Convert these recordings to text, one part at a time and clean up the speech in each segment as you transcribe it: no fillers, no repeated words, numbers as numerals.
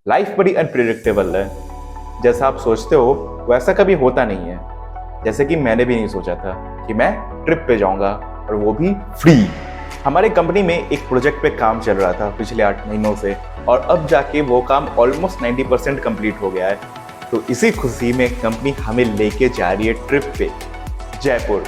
Life बड़ी unpredictable है। जैसा आप सोचते हो वैसा कभी होता नहीं है। जैसे कि मैंने भी नहीं सोचा था कि मैं ट्रिप पे जाऊंगा और वो भी फ्री। हमारे कंपनी में एक प्रोजेक्ट पे काम चल रहा था पिछले 8 महीनों से और अब जाके वो काम ऑलमोस्ट 90% कंप्लीट हो गया है। तो इसी खुशी में कंपनी हमें लेके जा रही है ट्रिप पे जयपुर।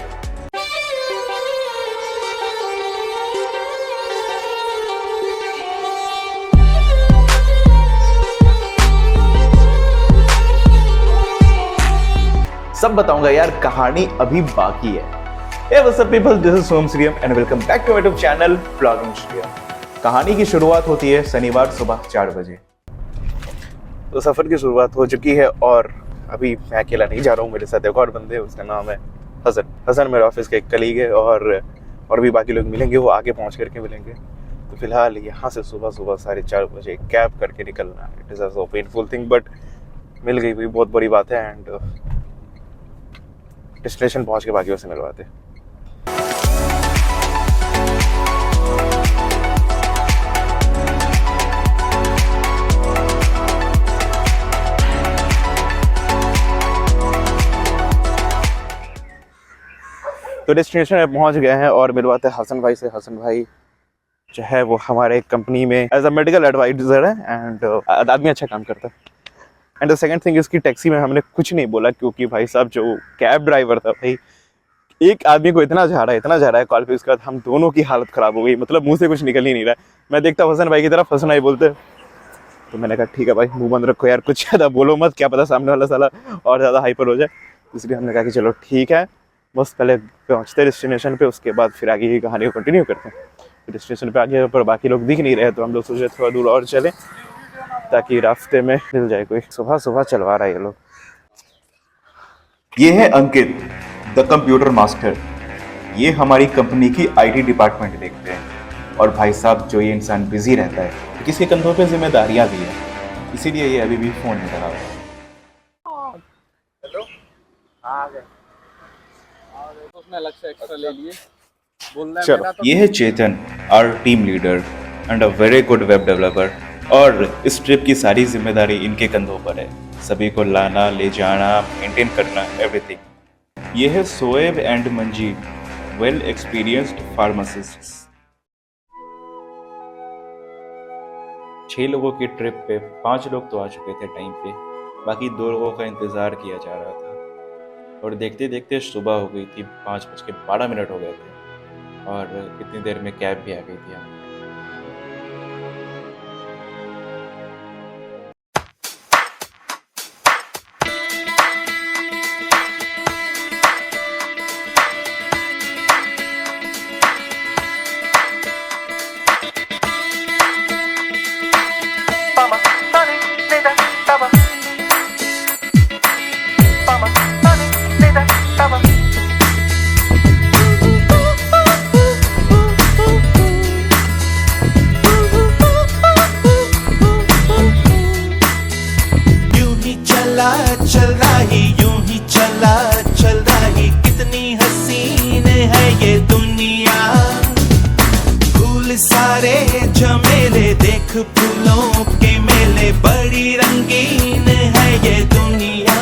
सब बताऊंगा यार, कहानी अभी बाकी है। Hey, what's up people? This is Soham Sriyam and welcome back to my YouTube channel Vlogging Sriyam। कहानी की शुरुआत होती है शनिवार सुबह 4 बजे। तो सफर की शुरुआत हो चुकी है और अभी मैं अकेला नहीं जा रहा हूँ, मेरे साथ एक और बंदे हैं, उसका नाम है हसन। हसन मेरे ऑफिस का एक कलीग है और भी बाकी लोग मिलेंगे, वो आगे पहुँच करके मिलेंगे। तो फिलहाल यहाँ से सुबह 4:30 बजे कैब करके निकलना है। It is a so painful thing but मिल गई भी बहुत बड़ी बात है एंड डेस्टिनेशन पहुंच के बाकियों से मिलवाते। तो डेस्टिनेशन में पहुंच गए हैं और मिलवाते हैं हसन भाई से। हसन भाई जो है वो हमारे कंपनी में एज अ मेडिकल एडवाइजर है एंड आदमी अच्छा काम करता है। एंड द सेकंड थिंग, इसकी टैक्सी में हमने कुछ नहीं बोला क्योंकि भाई साहब जो कैब ड्राइवर था भाई, एक आदमी को इतना झाड़ा है कॉल पे, उसके बाद हम दोनों की हालत खराब हो गई। मतलब मुंह से कुछ निकल ही नहीं रहा है। मैं देखता हसन भाई की तरफ, हसन भाई बोलते, तो मैंने कहा ठीक है भाई मुंह बंद रखो यार, कुछ ज़्यादा बोलो मत, क्या पता सामने वाला साला और ज़्यादा हाइपर हो जाए। इसलिए हमने कहा कि चलो ठीक है, बस पहले पहुँचते डेस्टिनेशन पे, उसके बाद फिर आगे की कहानी को कंटिन्यू करते हैं। डेस्टिनेशन पे आगे पर बाकी लोग दिख नहीं रहे, तो हम लोग सोचे थोड़ा दूर और चलें ताकि रास्ते में मिल जाए कोई। सुबह चलवा रहा है ये लोग। ये है अंकित द कंप्यूटर मास्टर। ये हमारी कंपनी की आईटी डिपार्टमेंट देखते हैं और भाई साहब जो ये इंसान बिजी रहता है, किसी कंधों पे जिम्मेदारियां भी है, इसीलिए ये अभी भी फोन में लगा हुआ है। हेलो, आ गए। उसने अलग से एक्स्ट्रा ले लिए। बोल रहा है चलो, मेरा तो ये है Chetan, our team leader and a very good web developer और इस ट्रिप की सारी जिम्मेदारी इनके कंधों पर है। सभी को लाना, ले जाना, मेंटेन करना, एवरीथिंग। ये है Shoaib and Manjeet, well experienced pharmacists. 6 लोगों की ट्रिप पे 5 लोग तो आ चुके थे टाइम पे, बाकी 2 लोगों का इंतज़ार किया जा रहा था। और देखते देखते सुबह हो गई थी, 5:12 हो गए थे और इतनी देर में कैब भी आ गई थी। चल रही कितनी हसीन है ये दुनिया। फूल सारे झमेले, देख फूलों के मेले, बड़ी रंगीन है ये दुनिया।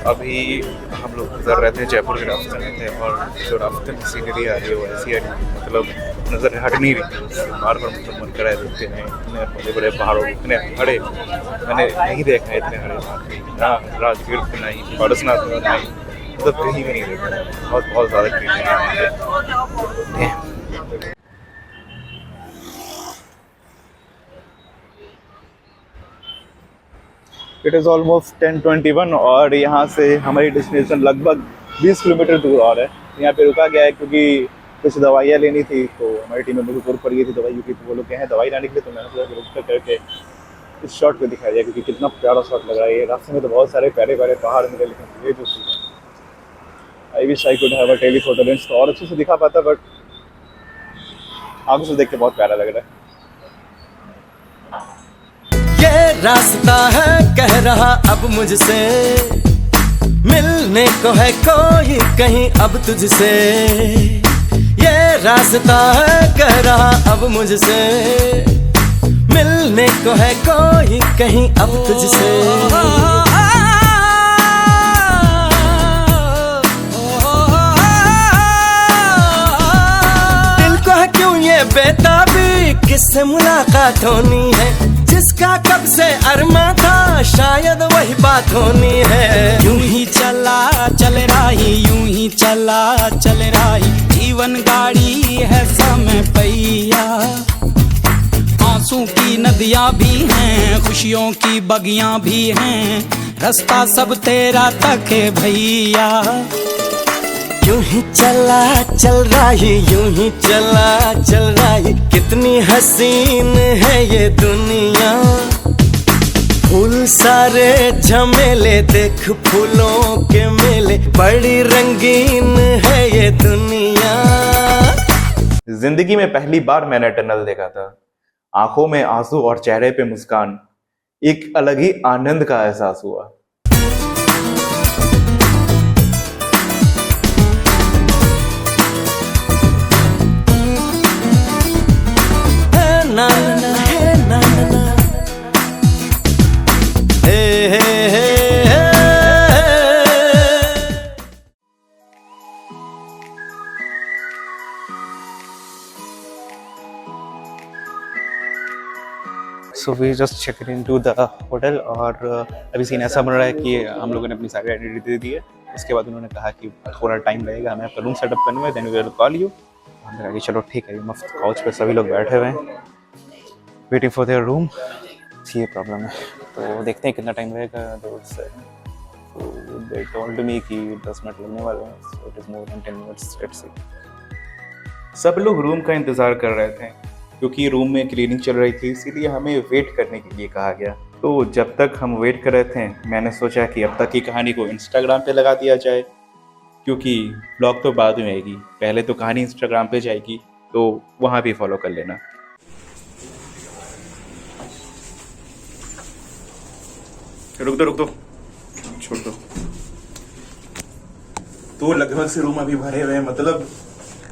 अभी हम लोग गुजर रहे थे जयपुर के रास्ते में थे और जो रास्ते में सीनरी आ रही है वो ऐसी आ रही है, मतलब नज़र हट नहीं रही। बार मतलब मन कराए देखते हैं, इतने बड़े बड़े पहाड़ों, इतने हरे मैंने नहीं देखा है, इतने हरे पहाड़। राजगीर में नहीं, पारसनाथ में नहीं, मतलब कहीं भी नहीं देखा। बहुत ज़्यादा क्रिएटिव है। इट इज़ ऑलमोस्ट 10:21 और यहाँ से हमारी डेस्टिनेशन लगभग 20 किलोमीटर दूर और है। यहाँ पे रुका गया है क्योंकि कुछ दवाइयाँ लेनी थी, तो हमारी टीम में बहुत पड़ गई थी दवाइयों की, तो वो लोग हैं दवाई लाने के लिए। तो मैंने सोचा रुक करके इस शॉट पे दिखाया जाए क्योंकि कितना प्यारा शॉट लग रहा है। ये रास्ते में तो बहुत सारे प्यारे पहाड़ मिले, लेकिन ये जो I wish I could have a telephoto lens तो और अच्छे से दिखा पाता, बट आंखों से देख के बहुत प्यारा लग रहा है। ये रास्ता है कह रहा अब मुझसे, मिलने को है कोई कहीं अब तुझसे। ये रास्ता है कह रहा अब मुझसे, मिलने को है कोई कहीं अब तुझसे। दिल को है क्यों ये बेताबी, किससे मुलाकात होनी है, जिसका कब से अरमा था शायद वही बात होनी है। यूं ही चला चल राही, यूं ही चला चल राही, जीवन गाड़ी है समय पहिया। आंसू की नदियां भी हैं, खुशियों की बगियां भी हैं, रास्ता सब तेरा तक है भैया। यूं ही चला चल रही, यूं ही चला चल रही, कितनी हसीन है ये दुनिया। फूल सारे झमेले देख फूलों के मेले, बड़ी रंगीन है ये दुनिया। जिंदगी में पहली बार मैंने टनल देखा था, आंखों में आंसू और चेहरे पे मुस्कान, एक अलग ही आनंद का एहसास हुआ। ना ना है ना ना, hey hey hey so we just check in to the hotel और अभी सीन ऐसा बन रहा है कि हम लोगों ने अपनी सारी आइडेंटिटी दे दी है। उसके बाद उन्होंने कहा कि थोड़ा टाइम लगेगा, हमें आपका रूम सेटअप करने में, then we will call you. हमने कहा कि चलो ठीक है। मस्त काउच पे सभी लोग बैठे हुए हैं, वेटिंग फॉर देयर रूम। ये प्रॉब्लम है, तो देखते हैं कितना टाइम लगेगा। तो दे टोल्ड मी कि 10 मिनट लगने वाले हैं, so it is more than 10 minutes, let's see. सब लोग रूम का इंतज़ार कर रहे थे क्योंकि रूम में क्लीनिंग चल रही थी, इसीलिए हमें वेट करने के लिए कहा गया। तो जब तक हम वेट कर रहे थे, मैंने सोचा कि अब तक की कहानी को इंस्टाग्राम पे लगा दिया जाए, क्योंकि ब्लॉग तो बाद में आएगी, पहले तो कहानी इंस्टाग्राम पे जाएगी, तो वहाँ भी फॉलो कर लेना। रुक दो, छोड़ दो। तो लगभग से रूम अभी भरे हुए हैं, मतलब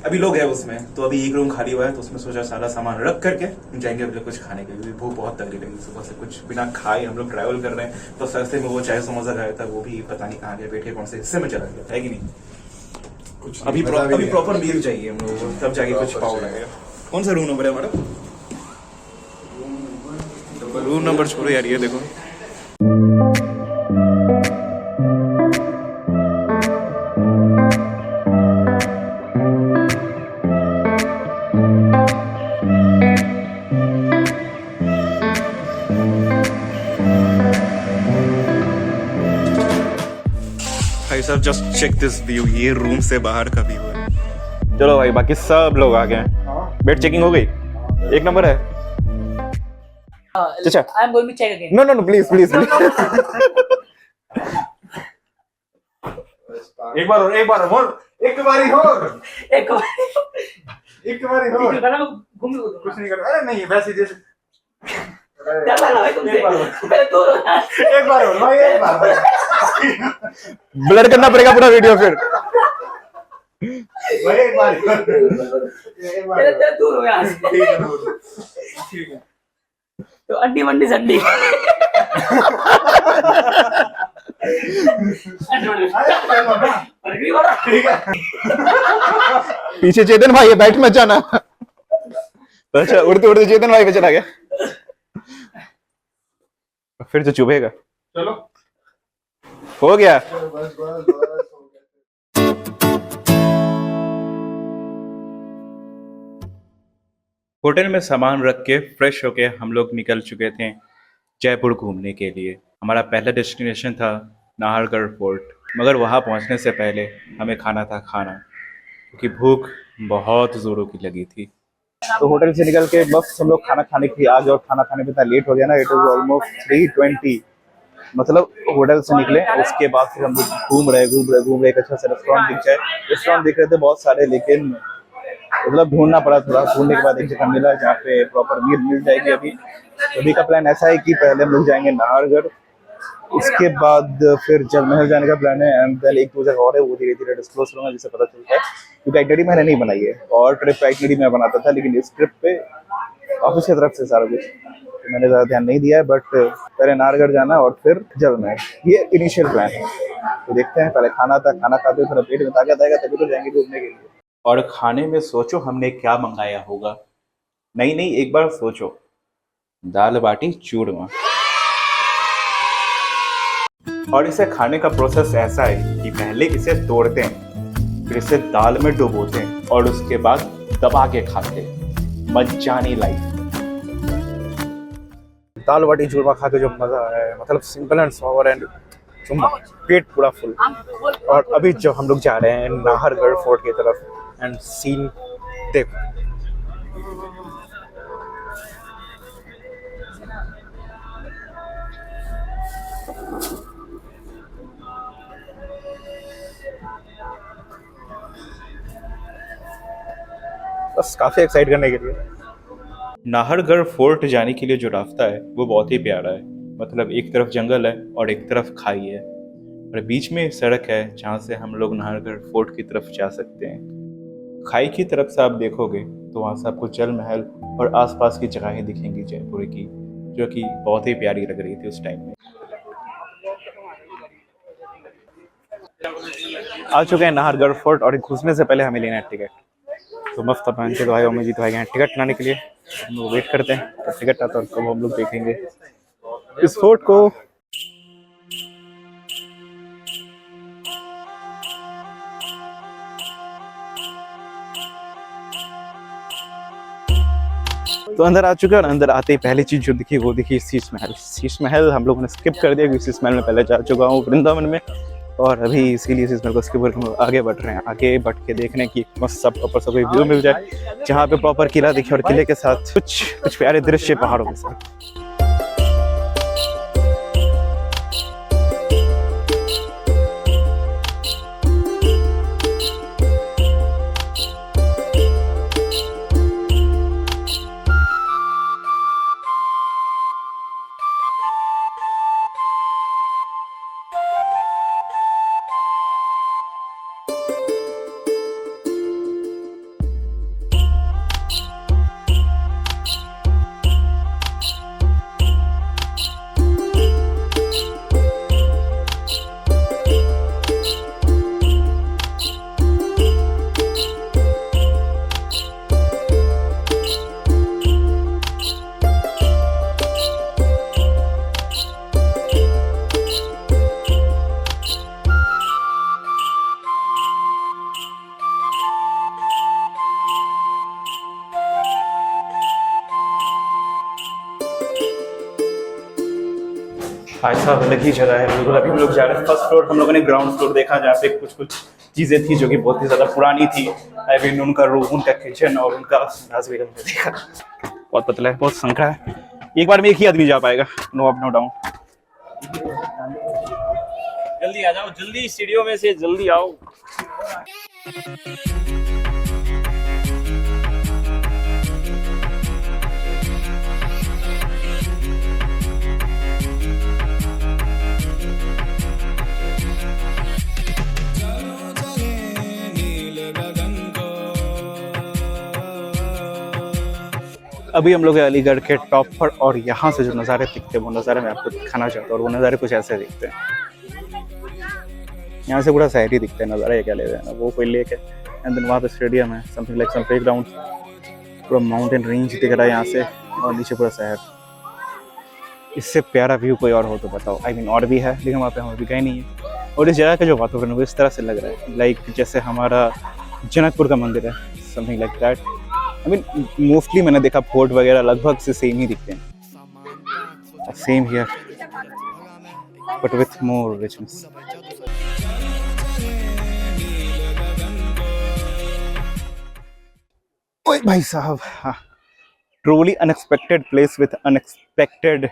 अभी लोग हैं उसमें, तो अभी एक रूम खाली हुआ है, तो उसमें सोचा सारा सामान रख करके जाएंगे अभी कुछ खाने के लिए। भूख बहुत तगड़ी लगी, सुबह से कुछ बिना खाए हम लोग ट्रैवल कर रहे हैं। तो सस्ते में वो चाय समोसा खाया था, वो भी पता नहीं कहाँ गया, बैठे कौन से हिस्से में चला गया, है कि नहीं? कुछ अभी प्रॉपर मील चाहिए हम लोगों को, तब जाके कुछ पाव लगेगा। कौन सा रूम नंबर है हमारा? रूम नंबर छोड़ो यार, ये देखो। भाई साहब जस्ट चेक दिस व्यू, ये रूम से बाहर का व्यू है। चलो भाई, बाकी सब लोग आ गए हैं, बेड चेकिंग हो गई, एक नंबर है। अच्छा, I am going to check again. No please एक बार और घूम लो कुछ नहीं कर, अरे नहीं वैसे जैसे क्या करना है तुमसे? पहले तो एक बार और भाई, एक बार ब्लर करना पड़ेगा पूरा वीडियो फिर भाई, एक बार पहले दूर हो यहाँ से। ठीक है। तो अंडी मंडी संडी ठीक है। पीछे चेतन भाई है, बैठ मत जाना। अच्छा, उड़ते चेतन भाई पे चला गया, फिर तो चुभेगा। चलो हो गया। होटल में सामान रख के फ्रेश होके हम लोग निकल चुके थे जयपुर घूमने के लिए। हमारा पहला डेस्टिनेशन था नाहरगढ़ फोर्ट, मगर वहाँ पहुँचने से पहले हमें खाना था खाना, क्योंकि भूख बहुत जोरों की लगी थी। तो होटल से निकल के बस हम लोग खाना खाने के लिए आ गए, और खाना खाने में इतना लेट हो गया ना, इट वाज ऑलमोस्ट 3:20। मतलब होटल से निकले, उसके बाद फिर हम लोग घूम रहे। एक अच्छा सा रेस्टोरेंट दिख रहे थे बहुत सारे, लेकिन मतलब ढूंढना पड़ा थोड़ा। ढूंढने के बाद एक जगह मिला जहाँ पे प्रॉपर मील मिल जाएगी। अभी का प्लान ऐसा है कि पहले हम लोग जाएंगे नाहरगढ़, उसके बाद फिर जल महल जाने का प्लान है, एंड देन एक दो जगह और है, वो धीरे धीरे डिस्क्लोज करूंगा जिससे पता चलता है। क्योंकि क्योंकि आइटनरी मैंने नहीं बनाई है, और ट्रिप पे आइटनरी मैं बनाता था, लेकिन इस ट्रिप पे ऑफिस की तरफ से सारा कुछ तो मैंने ज़्यादा ध्यान नहीं दिया है। बट पहले नाहरगढ़ जाना और फिर जल महल, ये इनिशियल प्लान है। तो देखते हैं, पहले खाना था, खाना खाते हुए थोड़ा पेट में ताकत आएगा तभी तो जाएंगे घूमने के लिए। और खाने में सोचो हमने क्या मंगाया होगा। नहीं, एक बार सोचो, दाल बाटी चूरमा। और इसे खाने का प्रोसेस ऐसा है कि पहले इसे तोड़ते हैं, फिर इसे दाल में डुबोते हैं और उसके बाद दबा के खाते हैं। मजानी लाइफ। दाल बाटी चूरमा खा के जो मजा है, मतलब सिंपल एंड सॉवर एंड पेट पूरा फुल। और अभी जो हम लोग जा रहे हैं नाहरगढ़ फोर्ट की तरफ, एंड सीन देखो। बस काफी एक्साइट करने के लिए। नाहरगढ़ फोर्ट जाने के लिए जो रास्ता है वो बहुत ही प्यारा है। मतलब एक तरफ जंगल है और एक तरफ खाई है, और बीच में सड़क है जहाँ से हम लोग नाहरगढ़ फोर्ट की तरफ जा सकते हैं। खाई की तरफ से आप देखोगे तो वहाँ से आपको जल महल और आसपास की जगहें दिखेंगी जयपुर की, जो कि बहुत ही प्यारी लग रही थी उस टाइम में। आ चुके हैं नाहरगढ़ फोर्ट, और घुसने से पहले हमें लेना है टिकट। तो मफ्ता पहन के भाई अम्मी जी तो आए हैं टिकट लाने के लिए। हम लोग वेट करते हैं तो टिकट आता है, कब हम लोग देखेंगे इस फोर्ट को। तो अंदर आ चुके हैं, और अंदर आते ही पहली चीज जो दिखी वो दिखी शीश महल। शीश महल हम लोगों ने स्किप कर दिया क्योंकि शीश महल में पहले जा चुका हूँ वृंदावन में, और अभी इसीलिए शीश महल को स्किप करके हम लोग आगे बढ़ रहे हैं। आगे बढ़ के देखने की मस्त सब प्रॉपर सब कोई व्यू मिल जाए, जहाँ पे प्रॉपर किला दिखे और किले के साथ कुछ प्यारे दृश्य पहाड़ों के साथ। भाई साहब अलग ही जगह है बिल्कुल। अभी हम लोग जा रहे हैं फर्स्ट फ्लोर। हम लोगों ने ग्राउंड फ्लोर देखा जहाँ पे कुछ चीज़ें थी जो कि बहुत ही ज़्यादा पुरानी थी। आई मीन उनका रूम, उनका किचन और उनका संडास भी हमने देखा। बहुत पतला है, बहुत संकरा है, एक बार में एक ही आदमी जा पाएगा, नो अप नो डाउन। जल्दी आ जाओ, जल्दी सीढ़ियों में से जल्दी आओ। अभी हम लोग हैं अलीगढ़ के टॉप पर, और यहाँ से जो नज़ारे दिखते हैं वो नज़ारे मैं आपको दिखाना चाहता हूँ। और वो नज़ारे कुछ ऐसे दिखते हैं, यहाँ से पूरा शहर ही दिखते हैं। नज़ारा ये क्या ले रहे हैं ना, वो कोई लेक है, एंड देन वहाँ पे स्टेडियम है, समथिंग लाइक सम प्लेग्राउंड। पूरा माउंटेन रेंज दिख रहा है यहाँ से, और नीचे पूरा शहर। इससे प्यारा व्यू कोई और हो तो बताओ। आई मीन और भी है, लेकिन वहाँ पे हम अभी गए नहीं है। और इस जगह का जो वातावरण है वो इस तरह से लग रहा है लाइक जैसे हमारा जनकपुर का मंदिर है, something like that. I mean mostly मैंने देखा फोर्ट वगैरह लगभग से सेम ही दिखते हैं, same here but with more richness. ओए भाई साहब, हाँ, truly unexpected place with unexpected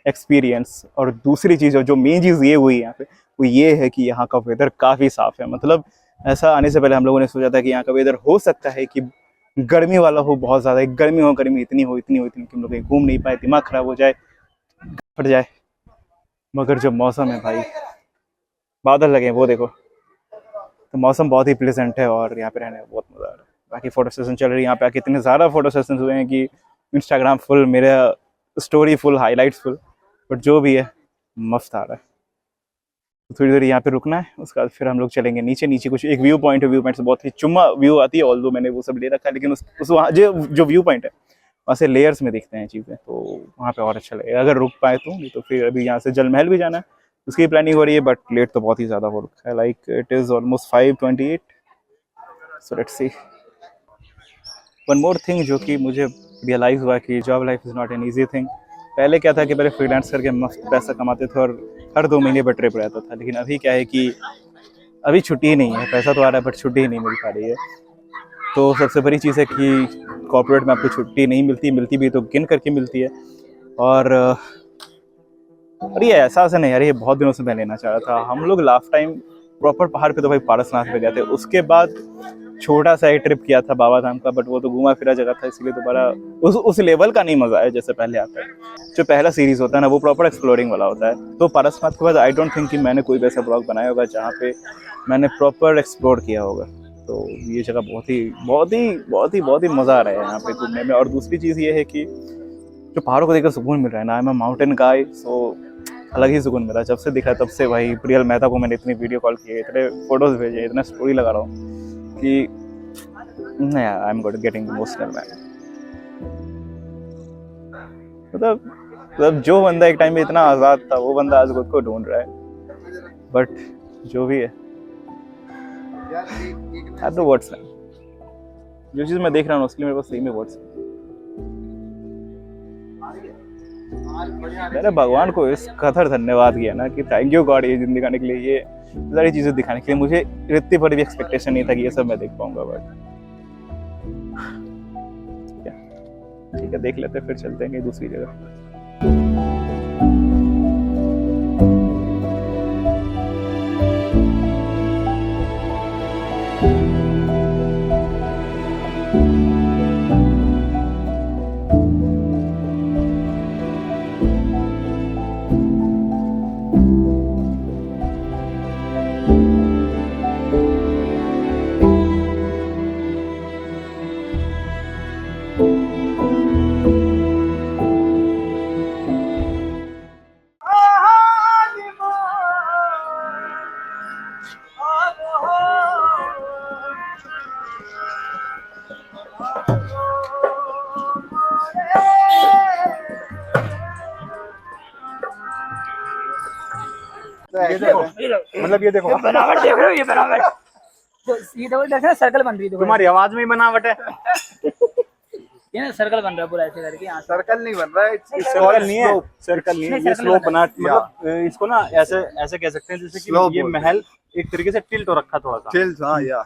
experience. और दूसरी चीज़ जो मेन चीज़ ये हुई यहाँ पे वो ये है कि यहाँ का वेदर काफ़ी साफ़ है। मतलब ऐसा आने से पहले हम लोगों ने सोचा था कि यहाँ का वेदर हो सकता है कि गर्मी वाला हो, बहुत ज़्यादा गर्मी इतनी हो कि हम लोग कहीं घूम नहीं पाए, दिमाग ख़राब हो जाए, फट जाए। मगर जो मौसम है भाई, बादल लगे वो देखो, तो मौसम बहुत ही प्लेजेंट है और यहाँ पे रहने में बहुत मज़ा आ रहा है। बाकी फ़ोटो सेशन चल रही है यहाँ पे आके, इतने ज़्यादा फ़ोटो सेशन हुए हैं कि इंस्टाग्राम फुल, मेरा story full, highlights full, but जो भी है मस्त आ रहा है। तो थोड़ी देर यहाँ पे रुकना है, उसके बाद फिर हम लोग चलेंगे नीचे कुछ एक व्यू पॉइंट है, व्यू पॉइंट से बहुत ही चुम्मा व्यू आती है, ऑल्दो मैंने वो सब ले रखा है, लेकिन उस वहाँ जो व्यू पॉइंट है वहाँ से लेयर्स में दिखते हैं चीज़ें, तो वहाँ पे और अच्छा लगेगा अगर रुक पाए तो। नहीं तो फिर अभी यहाँ से जल महल भी जाना है, उसकी प्लानिंग हो रही है, बट लेट तो बहुत ही ज़्यादा हो रखा है, like it is almost 5:28। So let's see. One more thing जो कि मुझे रियलाइज़ हुआ कि job life is not an easy thing. पहले क्या था कि पहले फ्रीलांस करके मस्त पैसा कमाते थे और हर 2 महीने पर ट्रिप रहता था, लेकिन अभी क्या है कि अभी छुट्टी ही नहीं है, पैसा तो आ रहा है बट छुट्टी ही नहीं मिल पा रही है। तो सबसे बड़ी चीज़ है कि कॉर्पोरेट में आपको छुट्टी नहीं मिलती भी तो गिन करके मिलती है। और ये एहसास है नहीं यार, ये बहुत दिनों से मैं लेना चाह रहा था। हम लोग लास्ट टाइम प्रॉपर पहाड़ पे तो भाई पारसनाथ पे गए थे, उसके बाद छोटा सा एक ट्रिप किया था बाबा धाम का, बट वो तो घूमा फिरा जगह था, इसलिए दोबारा उस लेवल का नहीं मजा है जैसे पहले आता है। जो पहला सीरीज होता है ना वो प्रॉपर एक्सप्लोरिंग वाला होता है। तो पारसनाथ के बाद आई डोंट थिंक कि मैंने कोई वैसा ब्लॉग बनाया होगा जहाँ पे मैंने प्रॉपर एक्सप्लोर किया होगा। तो ये जगह बहुत ही मज़ा आ रहा है यहाँ पे घूमने में। और दूसरी चीज़ ये है कि जो पहाड़ों को देखकर सुकून मिल रहा है ना, आई एम अ माउंटेन गाय, सो अलग ही सुकून मिला। जब से दिखा तब से भाई प्रियल मेहता को मैंने इतनी वीडियो कॉल किए, इतने फोटोज भेजे, इतना स्टोरी लगा रहा हूँ कि I am getting emotional man. मतलब जो बंदा एक टाइम में इतना आज़ाद था वो बंदा आज खुद को ढूंढ रहा है, बट जो भी है तो वर्ड्स नहीं। जो चीज़ मैं देख रहा हूँ उसके लिए मेरे पास सही में वर्ड्स। मैंने भगवान को इस कदर धन्यवाद किया ना कि थैंक यू गॉड, ये जिंदगी दिखाने के लिए, ये सारी चीज़ें दिखाने के लिए। मुझे इतनी बड़ी भी एक्सपेक्टेशन नहीं था कि ये सब मैं देख पाऊंगा, बट ठीक है देख लेते फिर चलते हैं दूसरी जगह। मतलब ये देखो बनावट देख रहे हो, ये बनावट तो ये देखो सर्कल बन रही है। तुम्हारी आवाज में ही बनावट है। ये ना सर्कल बन रहा है पूरा ऐसे करके। यहाँ सर्कल नहीं बन रहा है, सर्कल नहीं है, सर्कल नहीं है, ये स्लोप बना, मतलब इसको ना ऐसे ऐसे कह सकते हैं जैसे कि ये महल एक तरीके से टिल्ट हो रखा थोड़ा सा। टिल्ट, हां या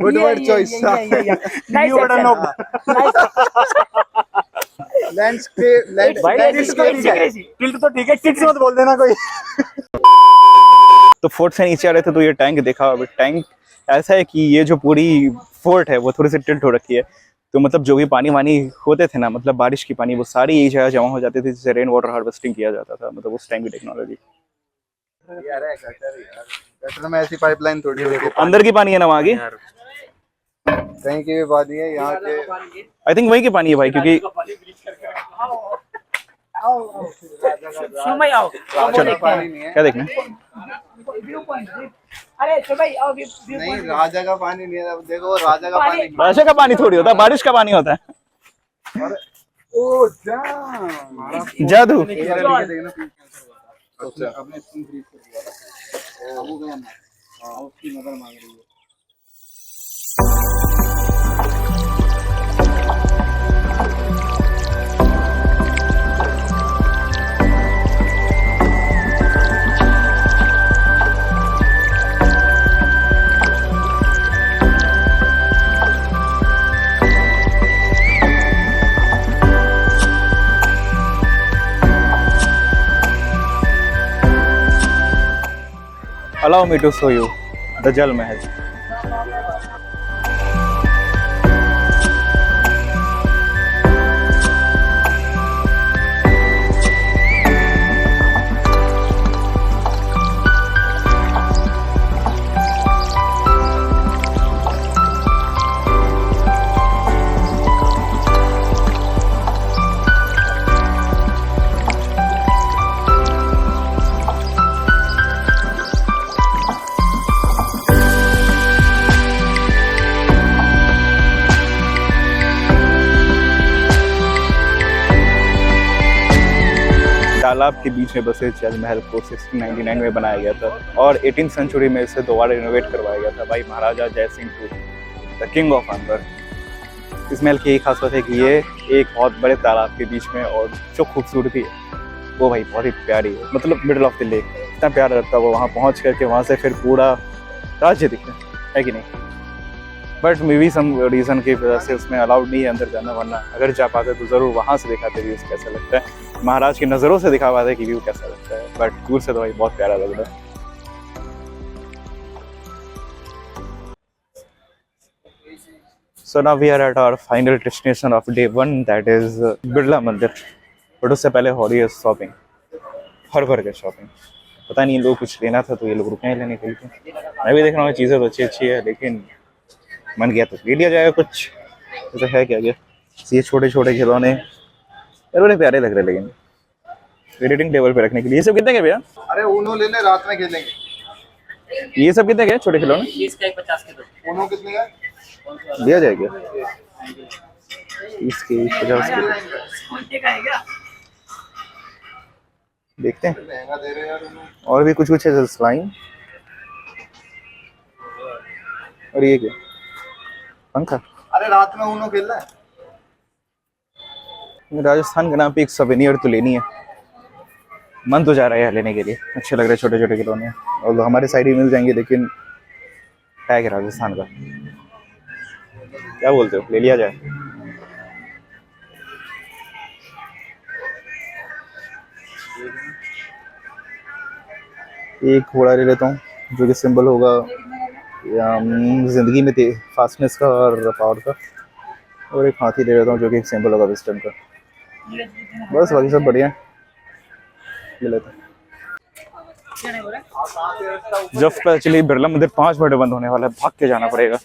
good word choice. Landscape tilt तो ठीक है, टिल्ट मत बोल देना कोई। तो फोर्ट से नीचे आ रहे थे तो ये टैंक देखा। टैंक ऐसा है कि ये जो पूरी फोर्ट है वो थोड़ी सी टिल्ट हो रखी है, तो मतलब जो भी पानी वानी होते थे ना, मतलब बारिश की पानी, वो सारी यही जगह जमा हो जाती थी, जिससे रेन वाटर हार्वेस्टिंग किया जाता था, मतलब उस टाइम की टेक्नोलॉजी। यार गटर में ऐसी पाइपलाइन थोड़ी होती है, अंदर की पानी है ना वहाँ की, कहीं की भी पानी है, यहाँ के आई थिंक वहीं की पानी है भाई, क्योंकि भाई आओ चलो पानी नहीं है। क्या देखना व्यू पॉइंट। अरे तो भाई आओ व्यू नहीं, राजा का पानी नहीं है, देखो राजा का पानी। बारिश का पानी थोड़ी होता है, बारिश का पानी होता है। ओ जादू। Allow me to show you the Jal Mahal. तालाब के बीच में बसे जल महल को 1699 में बनाया गया था और 18th सेंचुरी में इसे दोबारा रिनोवेट करवाया गया था भाई महाराजा जय सिंह द किंग ऑफ अंबर। इस महल की एक खास बात है कि ये एक बहुत बड़े तालाब के बीच में, और जो खूबसूरती है वो भाई बहुत ही प्यारी है, मतलब मिडल ऑफ द लेक, इतना प्यारा लगता है वो वहाँ पहुँच करके, वहाँ से फिर पूरा राज्य दिखता है कि नहीं। But maybe some reason की वजह से उसमें अलाउड नहीं है अंदर जाना, वरना अगर जा पाते तो ज़रूर वहाँ से दिखाते व्यूज़ कैसा लगता है, महाराज की नज़रों से दिखा पाते कि व्यू कैसा लगता है, बट दूर से तो भाई बहुत प्यारा लग रहा है। So now we are at our final destination of day 1, that is Birla मंदिर। बट उससे पहले हो रही है शॉपिंग, हर भर के शॉपिंग। पता नहीं लोग कुछ लेना था तो ये लोग रुके हैं लेने के लिए। मैं भी देख रहा हूँ चीज़ें तो अच्छी अच्छी है, लेकिन मन गया तो ले लिया जाएगा कुछ, तो है क्या गया। ये छोटे छोटे खिलौने यार बड़े प्यारे लग रहे, लेकिन एडिटिंग टेबल पे रखने के लिए। ये सब कितने के भैया? अरे ऊनो ले ले, रात में खेलेंगे। ये सब कितने के छोटे खिलौने? इसका 50 के दो। ऊनो कितने का? दिया जाएगा इसके 50 के। देखते हैं, महंगा दे रहे हैं यार ऊनो। और भी कुछ कुछ है, स्लाइम, और ये क्या पंखा। अरे रात में ऊनो खेलना है। राजस्थान के नाम पे एक सवेनियर तो लेनी है, मन तो जा रहा है लेने के लिए। अच्छे लग रहे छोटे छोटे खिलौने, और हमारे साइड ही मिल जाएंगे, लेकिन टैग है राजस्थान का। क्या बोलते हो, ले लिया जाए? एक घोड़ा ले लेता हूँ जो कि सिंबल होगा या जिंदगी में फास्टनेस का और पावर का, और एक हाथी ले लेता हूँ जो कि एक सिंबल होगा विस्डम का। बस बाकी सब बढ़िया है, ले लेता हूँ। जब एक्चुअली बिरला मंदिर 5 बजे बंद होने वाला है, भाग के जाना पड़ेगा।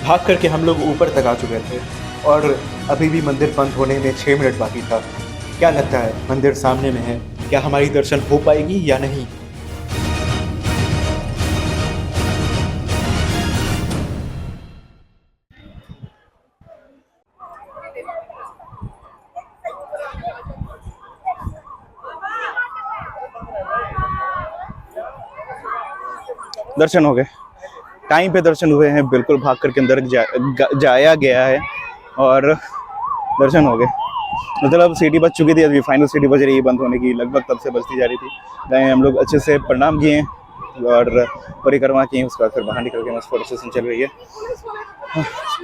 भाग करके हम लोग ऊपर तक आ चुके थे और अभी भी मंदिर बंद होने में 6 मिनट बाकी था। क्या लगता है, मंदिर सामने में है, क्या हमारी दर्शन हो पाएगी या नहीं? दर्शन हो गए, टाइम पे दर्शन हुए हैं, बिल्कुल भाग करके अंदर जाया गया है और दर्शन हो गए। मतलब सीटी बज चुकी थी, अभी फाइनल सीटी बज रही है बंद होने की, लगभग तब से बजती जा रही थी। गए हम लोग, अच्छे से प्रणाम किए और परिक्रमा किए, उसके बाद फिर बाहर निकल के मस्त फोटो सेशन चल रही है।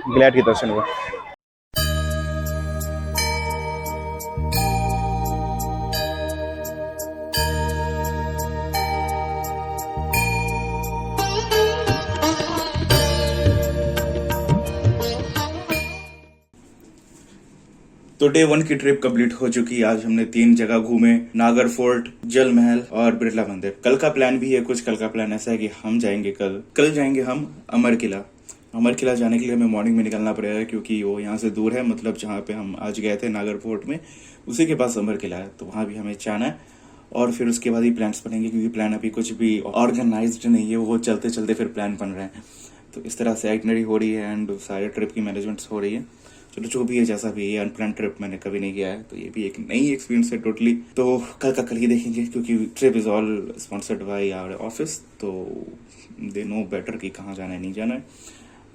ग्लैड के दर्शन हुए। तो डे 1 की ट्रिप कंप्लीट हो चुकी। आज हमने 3 जगह घूमे, नागर फोर्ट, जल महल और बिरला मंदिर। कल का प्लान भी है कुछ। कल का प्लान ऐसा है कि हम जाएंगे कल जाएंगे हम अमर किला जाने के लिए हमें मॉर्निंग में निकलना पड़ेगा, क्योंकि वो यहाँ से दूर है। मतलब जहाँ पे हम आज गए थे नागर फोर्ट में, उसी के पास अमर किला है, तो वहाँ भी हमें जाना है। और फिर उसके बाद ही प्लान्स बनेंगे, क्योंकि प्लान अभी कुछ भी ऑर्गेनाइज्ड नहीं है, वो चलते चलते फिर प्लान बन रहे हैं। तो इस तरह से आइटनरी हो रही है एंड सारे ट्रिप की मैनेजमेंट्स हो रही है। चलो जो भी है, जैसा भी है, अनप्लान ट्रिप मैंने कभी नहीं किया है, तो ये भी एक नई एक्सपीरियंस है टोटली। तो कल का कल ही देखेंगे, क्योंकि trip is all sponsored by our office, तो दे नो बेटर कि कहाँ जाना है नहीं जाना है।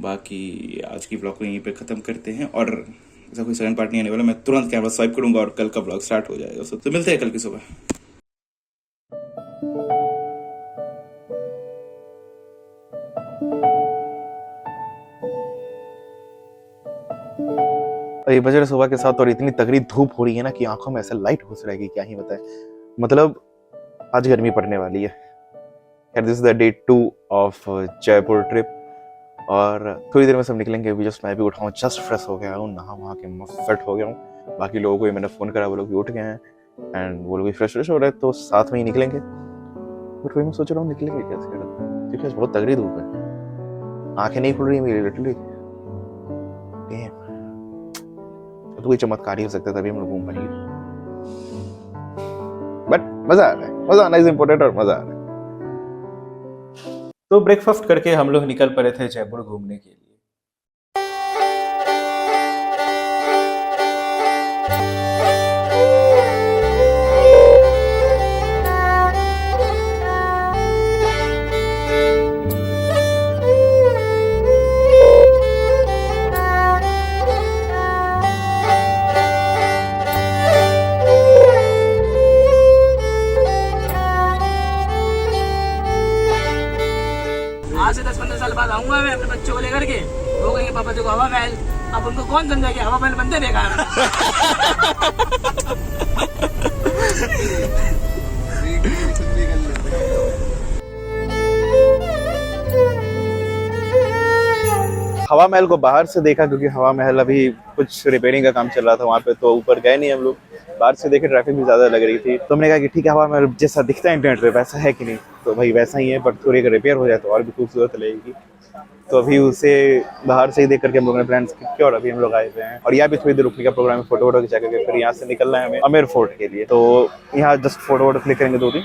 बाकी आज की ब्लॉग को यहीं पे ख़त्म करते हैं, और ऐसा कोई सडन पार्ट नहीं आने वाला। मैं तुरंत कैमरा स्वाइप करूंगा और कल का ब्लॉग स्टार्ट हो जाएगा। तो मिलते हैं कल की सुबह। ये बज रहे सुबह के साथ, और इतनी तगड़ी धूप हो रही है ना कि आंखों में ऐसा लाइट घुस रहा है कि क्या ही बताए। मतलब आज गर्मी पड़ने वाली है। This is the day 2 of Jaipur trip, और थोड़ी देर में सब निकलेंगे। अभी जस्ट मैं भी उठा हूँ, जस्ट फ्रेश हो गया हूँ, नहा वहा के मस्त सेट हो गया हूँ। बाकी लोगों को मैंने फ़ोन करा, वो लोग भी उठ गए हैं एंड वो लोग भी फ्रेश हो रहे हैं, तो साथ में ही निकलेंगे। पर फिर मैं सोच रहा हूँ निकलेंगे कैसे, क्योंकि आज बहुत तगड़ी धूप है, आंखें नहीं खुल रही मेरी लिटरली। तो कोई चमत्कार ही हो सकता है, तभी हम लोग घूम पाएंगे। बट मजा आ रहा है, मजा आना इज इम्पोर्टेंट और मजा आ रहा है। तो ब्रेकफास्ट करके हम लोग निकल पड़े थे जयपुर घूमने के लिए। आज से 10-15 साल बाद आऊंगा मैं अपने बच्चों को लेकर के, वो कहेंगे पापा देखो हवा महल। अब उनको कौन समझा कि हवा महल बनते बेकार है। हवा महल को बाहर से देखा, क्योंकि हवा महल अभी कुछ रिपेयरिंग का काम चल रहा था वहाँ पे, तो ऊपर गए नहीं हम लोग। बाहर से देखे, ट्रैफिक भी ज़्यादा लग रही थी, तो हमने कहा कि ठीक है हवा महल जैसा दिखता है इंटरनेट पे वैसा है कि नहीं, तो भाई वैसा ही है, पर थोड़ी अगर रिपेयर हो जाए तो और भी खूबसूरत लगेगी। तो अभी उसे बाहर से ही देख करके हम लोगों ने प्लान किया और अभी हम लोग आए हुए हैं। और यहाँ भी थोड़ी देर रुकने का प्रोग्राम है, फोटो वोटो खिंचा करके फिर यहाँ से निकलना है हमें अमेर फोर्ट के लिए। तो यहाँ जस्ट फोटो वोटो क्लिक करेंगे 2 दिन।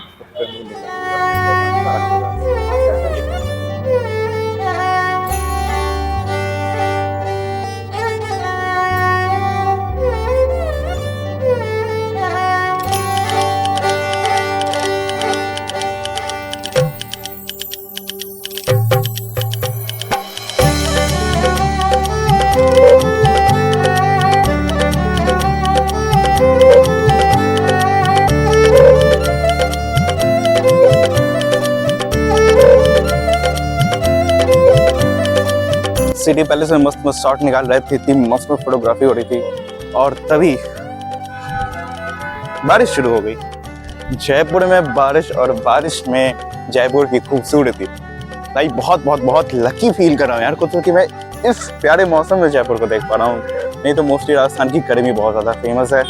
सिटी पैलेस में मस्त मस्त शॉट निकाल रहे थे, इतनी मस्त मस्त फोटोग्राफी हो रही थी, और तभी बारिश शुरू हो गई। जयपुर में बारिश, और बारिश में जयपुर की खूबसूरती। भाई बहुत बहुत बहुत लकी फील कर रहा हूँ यार खुद को कि मैं इस प्यारे मौसम में जयपुर को देख पा रहा हूँ। नहीं तो मोस्टली राजस्थान की गर्मी बहुत ज़्यादा फेमस है,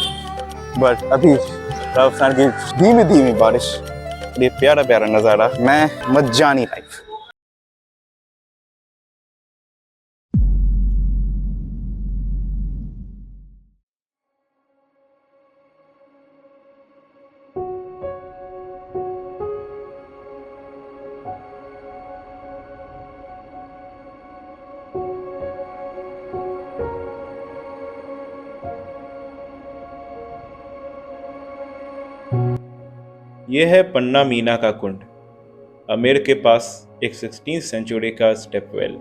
बट अभी राजस्थान की धीमी धीमी बारिश, ये प्यारा प्यारा नज़ारा, मैं मजानी लाइफ। यह है पन्ना मीना का कुंड, अमेर के पास एक 16वीं सेंचुरी का स्टेप वेल।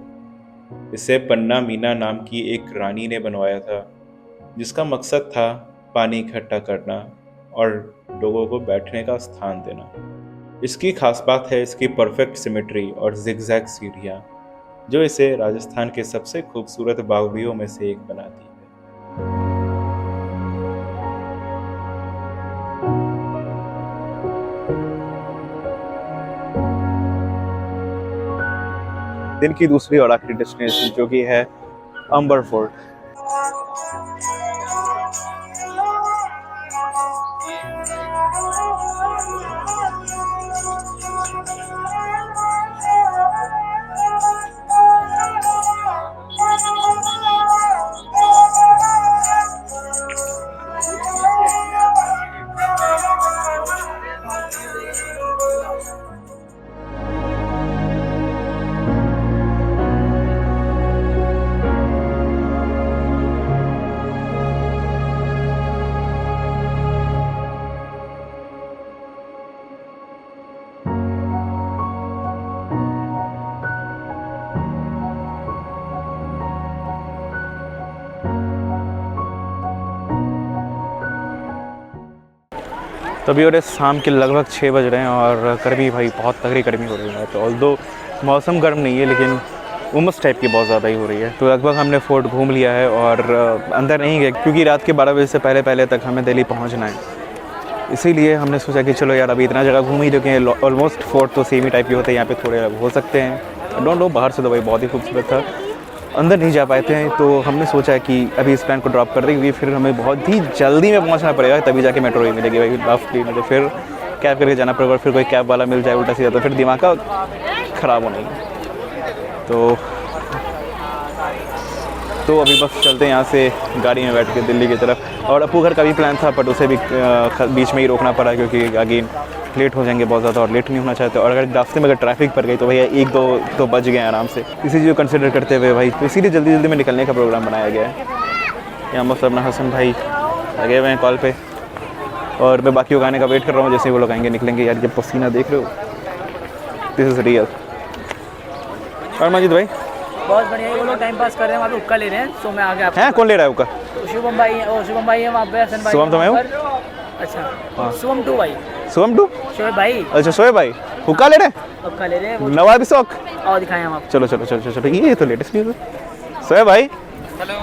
इसे पन्ना मीना नाम की एक रानी ने बनवाया था, जिसका मकसद था पानी इकट्ठा करना और लोगों को बैठने का स्थान देना। इसकी खास बात है इसकी परफेक्ट सिमेट्री और जिगजैग सीढ़ियाँ, जो इसे राजस्थान के सबसे खूबसूरत बावड़ियों में से एक बनाती है। दिन की दूसरी और आखिरी डेस्टिनेशन जो कि है अंबर फोर्ट। तो अभी हो रहे शाम के लगभग 6 बज रहे हैं और गर्मी भाई बहुत तगड़ी गर्मी हो रही है। तो ऑल्दो मौसम गर्म नहीं है, लेकिन उमस टाइप की बहुत ज़्यादा ही हो रही है। तो लगभग हमने फोर्ट घूम लिया है और अंदर नहीं गए, क्योंकि रात के 12 बजे से पहले तक हमें दिल्ली पहुंचना है। इसीलिए हमने सोचा कि चलो यार अभी इतना जगह घूम ही, जो कि ऑलमोस्ट फोर्ट तो सेम ही टाइप के होते हैं, यहाँ पे थोड़े हो सकते हैं। डोंट नो, बाहर से तो भाई बहुत ही खूबसूरत था, अंदर नहीं जा पाए थे। तो हमने सोचा कि अभी इस प्लान को ड्रॉप कर देंगे, फिर हमें बहुत ही जल्दी में पहुंचना पड़ेगा, तभी जाके मेट्रो ही मिलेगी भाई लास्ट दिन। तो फिर कैब करके जाना पड़ेगा, और फिर कोई कैब वाला मिल जाए उल्टा सीधा तो फिर दिमाग का ख़राब होने लगा। तो अभी बस चलते हैं यहाँ से गाड़ी में बैठ के दिल्ली की तरफ। और अपू घर का भी प्लान था, बट उसे भी बीच में ही रोकना पड़ा, क्योंकि अगेन लेट हो जाएंगे बहुत ज़्यादा, और लेट नहीं होना चाहते। और अगर रास्ते में अगर ट्रैफिक पड़ गई तो भैया 1-2 तो बच गए आराम से। इसी चीज़ को कंसिडर करते हुए भाई तो इसीलिए जल्दी जल्दी में निकलने का प्रोग्राम बनाया गया है। यहाँ बस अपना हसन भाई लगे हुए हैं कॉल पे, और मैं बाकी गाने का वेट कर रहा हूँ। जैसे ही वो लोग आएंगे निकलेंगे। यार ये पसीना देख रहे हो, दिस इज़ रियल। और माजिद भाई बहुत बढ़िया, वो लोग टाइम पास कर रहे हैं, वहाँ पे हुक्का ले रहे हैं। सो मैं आगे हैं, कौन ले रहा है हुक्का? शुभम भाई है वहाँ पे, हसन भाई शुभम तो मैं हूँ। अच्छा शुभम 2 भाई, शुभम 2, शोएब भाई, अच्छा शोएब भाई हुक्का ले रहे हैं, हुक्का ले रहे हैं वो। नवाबी शौक। और दिखाएं हम आपको। चलो चलो चलो चलो, ये तो लेटेस्ट न्यूज़ है। शोएब भाई हेलो।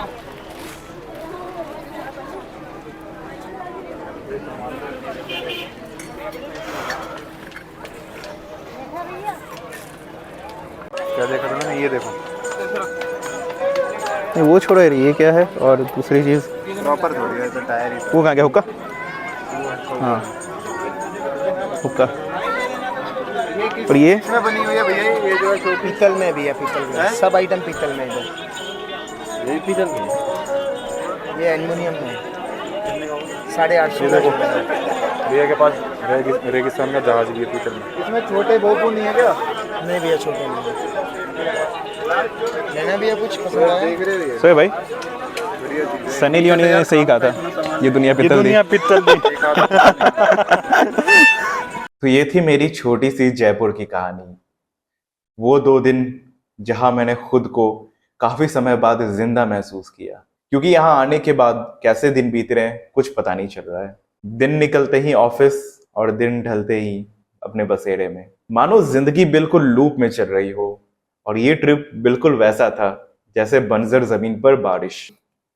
क्या देखा था मैंने? ये देखो नहीं, वो छोड़ो यार, ये क्या है? और दूसरी चीज़ प्रॉपर थोड़ी है, तो टायर ही वो कहाँ गया हुक्का? हाँ हुक्का। और ये इसमें बनी हुई है भैया, ये जो है शो पीतल में भी है, पीतल में सब आइटम पीतल में है। ये पीतल में, ये एल्युमिनियम में है। 850 देखो भैया के पास रेगिस्तान का जहाज भी है पीतल में। इसमें छोटे बोपू नहीं है क्या? नहीं भैया, छोटे नहीं है। लेना भी है कुछ पसंद आया? देख रहे हो शोएब भाई, सनी लियोनी ने सही कहा था, ये दुनिया पित्तल दी। तो ये थी मेरी छोटी सी जयपुर की कहानी। वो 2 दिन जहां मैंने खुद को काफी समय बाद जिंदा महसूस किया, क्योंकि यहाँ आने के बाद कैसे दिन बीत रहे हैं कुछ पता नहीं चल रहा है। दिन निकलते ही ऑफिस और दिन ढलते ही अपने बसेरे में, मानो जिंदगी बिल्कुल लूप में चल रही हो। और ये ट्रिप बिल्कुल वैसा था जैसे बंजर जमीन पर बारिश।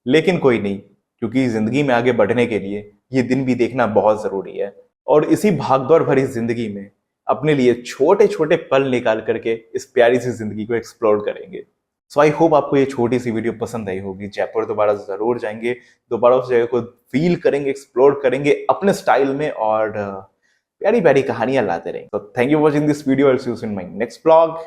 लेकिन कोई नहीं, क्योंकि जिंदगी में आगे बढ़ने के लिए ये दिन भी देखना बहुत जरूरी है। और इसी भागदौड़ भरी जिंदगी में अपने लिए छोटे छोटे पल निकाल करके इस प्यारी सी जिंदगी को एक्सप्लोर करेंगे। सो आई होप आपको ये छोटी सी वीडियो पसंद आई होगी। जयपुर दोबारा जरूर जाएंगे, दोबारा उस जगह को फील करेंगे, एक्सप्लोर करेंगे अपने स्टाइल में, और प्यारी प्यारी कहानियां लाते रहेंगे। तो thank you for watching this video. I will see you in my next vlog.